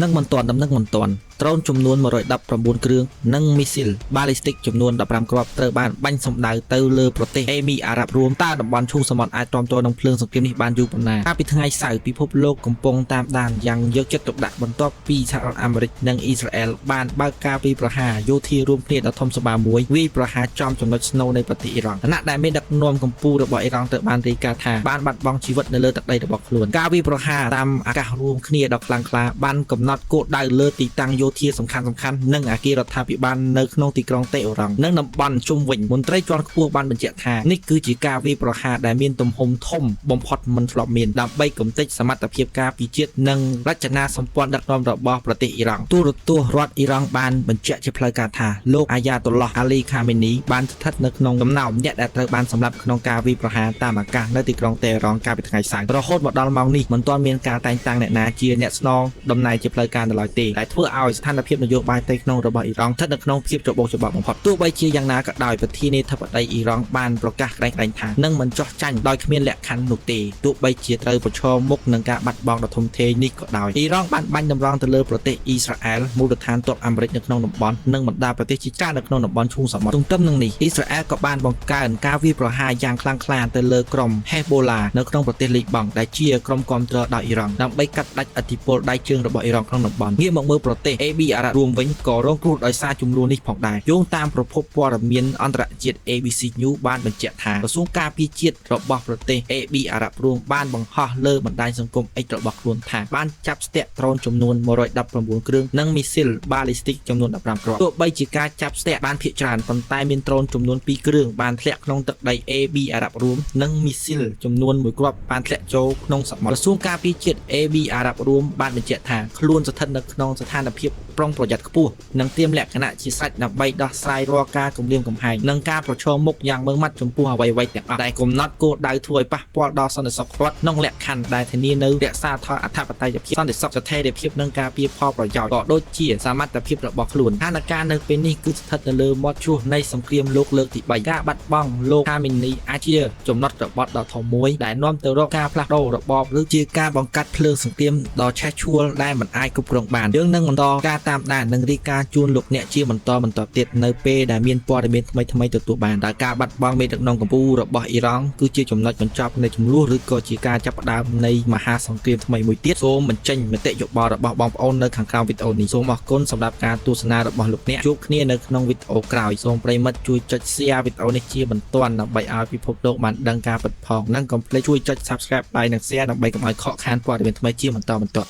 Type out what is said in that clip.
นักมันตอนดำนักมันตอนโดรนจำนวน119 เครื่องនិងមីស៊ីលบาลิสติกจำนวน15 គ្រាប់ត្រូវបានបាញ់សម្ដៅទៅលើប្រទេសអេមីអារ៉ាប់រួមតើតំបន់ឈូងសមុទ្រអាចទ្រាំទ្រនឹងភ្លើងសង្គ្រាមនេះបានយូរប៉ុណ្ណាកាលពីថ្ងៃសៅរ៍ពិភពលោកកំពុងតាមដានយ៉ាងយកចិត្តទុកដាក់បន្ទាប់ពីសហរដ្ឋអាមេរិកនិងអ៊ីស្រាអែលបានបើកការវាយប្រហារយោធារួមគ្នាដ៏ធំសម្បើមមួយវាយប្រហារចំចំណុចស្នូលនៃប្រទេសអ៊ីរ៉ង់ខណៈដែលមានដឹកនាំកម្ពុជារបស់អ៊ីរ៉ង់ត្រូវបានរាយការណ៍ថាបានបាត់បង់ជីវិតនៅលើទឹកដីរបស់ខ្លួនការវាយប្រហារតាមអាកាសរួមគ្នាដ៏ខ្លាំងក្លាបានកំណត់គោលដៅលើទីតាំងយោធាសំខាន់ៗនិងអគាររដ្ឋាភិបាលនៅក្នុងទីក្រុងតេហរ៉ង់និងតំបន់ជុំវិញមន្ត្រីជាន់ខ្ពស់បានបញ្ជាក់ថានេះគឺជាការវាយប្រហារដែលមានទំហំធំបំផុតមិនធ្លាប់មានដើម្បីកំទេចសមត្ថភាពការពារជាតិនិងរចនាសម្ព័ន្ធដឹកនាំរបស់ប្រទេសអ៊ីរ៉ង់ទូរទស្សន៍រដ្ឋអ៊ីរ៉ង់បានបញ្ជាក់ជាផ្លូវការថាលោកអាយ៉ាតុលឡោះអាលីខាមេនីបានស្ថិតនៅក្នុងចំណោមអ្នកដែលត្រូវបានសម្លាប់ក្នុងការវាយប្រហារតាមអាកាសនៅទីក្រុងតេហរ៉ង់កាលពីថ្ងៃសៅរ៍រហូតមកដល់ម៉ោងនេះមិនទាន់មានការតែងតាំងអ្នកណាជាអ្នកស្នងតំណែងជាផ្លូវការនៅឡើយទេដែលធ្វើឲ្យស្ថានភាពនយោបាយផ្ទៃក្នុងរបស់អ៊ីរ៉ង់ស្ថិតនៅក្នុងភាពច្របូកច្របល់បំផុតទោះបីជាយ៉ាងណាក៏ដោយប្រធានាធិបតីអ៊ីរ៉ង់បានប្រកាសក្តែងថានឹងមិនចោះចាញ់ដោយគ្មានលក្ខខណ្ឌនោះទេទោះបីជាត្រូវប្រឈមមុខនឹងការបាត់បង់ដ៏ធំធេងនេះក៏ដោយអ៊ីរ៉ង់បានបាញ់តម្រង់ទៅលើប្រទេសអ៊ីស្រាអែលមូលដ្ឋានទ័ពអាមេរិកនៅក្នុងតំបន់និងបណ្ដាប្រទេសជាច្រើននៅក្នុងតំបន់ឈូងសមុទ្រទន្ទឹមនឹងនេះអ៊ីស្រាអែលក៏បានបង្កើនការវាយប្រហារយ៉ាងខ្លាំងក្លាទៅលើក្រុមហេសបូឡានៅក្នុងប្រទេសលីបង់ដែលជាក្រុមគាំទ្រដោយអ៊ីរ៉ង់ដើម្បីកាត់ផ្តាច់ឥទ្ធិពលដៃជើងរបស់អ៊ីរ៉ង់ក្នុងតំបន់ងាកមកមើលប្រទេសអេប៊ីអារ៉ាប់រួមវិញក៏រងគ្រោះដោយសារចំនួននេះផងដែរយោងតាមប្រភពព័ត៌មានអន្តរជាតិ ABC News បានបញ្ជាក់ថាក្រសួងការពារជាតិរបស់ប្រទេសអេប៊ីអារ៉ាប់រួមបានបង្ហោះលើបណ្ដាញសង្គម X របស់ខ្លួនថាបានចាប់ស្ទាក់ដ្រូនចំនួន119 គ្រឿងនិងមីស៊ីលបาลิสติកចំនួន15 គ្រាប់ទោះបីជាការចាប់ស្ទាក់បានភាគច្រើនប៉ុន្តែមានដ្រូនចំនួន2 គ្រឿងបានធ្លាក់ក្នុងទឹកដី AB អារ៉ាប់រួមនិងមីស៊ីលចំនួន1គ្រាប់បានធ្លាក់ចូលក្នុងសមុទ្រក្រសួងការពារជាតិ AB អារ៉ាប់រួមបានបញ្ជាក់ថាខ្លួនស្ថិតនៅក្នុងស្ថានភាពប្រុងប្រយ័ត្នខ្ពស់និងត្រៀមលក្ខណៈជាស្រេចដើម្បីដោះស្រាយរាល់ការគំរាមកំហែងនិងការប្រឈមមុខយ៉ាងម៉ឺងម៉ាត់ចំពោះអ្វីៗទាំងអស់ដែលកំណត់គោលដៅធ្វើឲ្យប៉ះពាល់ដល់សន្តិសុខរដ្ឋក្នុងលក្ខខណ្ឌដែលធានានៅរក្សាថយអធិបតេយ្យភាពសន្តិសុខស្ថិរភាពនិងការពារផលប្រយោជន៍ក៏ដូចជាសមត្ថភាពរបស់ខ្លួនស្ថានភាពនៅពេលនេះគឺស្ថិតនៅលើមាត់ជួរនៃសង្គ្រាមលោកលើកទី3ការបាត់បង់លោកខាមីនីអាចជាចំណុចរបត់ដ៏ធំមួយដែលនាំទៅរកការផ្លាស់ប្ដូររបបឬជាការបង្កាត់ភ្លើងសង្គ្រាមដ៏ឆេះឆួលដែលមិនអាចគ្រប់គ្រងបានយើងនឹងបន្តការតាមដាននិងរាយការណ៍ជូនលោកអ្នកជាបន្តទៀតនៅពេលដែលមានព័ត៌មានថ្មីទទួលបានដែលការបាត់បង់មេដឹកនាំកម្ពុជារបស់អ៊ីរ៉ង់គឺជាចំណុចបញ្ចប់នៃចំនួនឬក៏ជាការចាប់ផ្ដើមនៃមហាសង្គ្រាមថ្មីមួយទៀតសូមបញ្ចេញមតិយោបល់របស់បងប្អូននៅខាងក្រោមវីដេអូនេះសូមអរគុណសម្រាប់ការទស្សនារបស់លោកអ្នកជួបគ្នានៅក្នុងវីដេអូក្រោយសូមប្រិយមិត្តជួយចុច share វីដេអូនេះជាបន្ទាន់ដើម្បីឲ្យពិភពលោកបានដឹងការពិតផងនិងកុំភ្លេចជួយចុច subscribe ហើយនិង share ដើម្បីកុំឲ្យខកខានព័ត៌មានថ្មីជាបន្តបន្ទាប់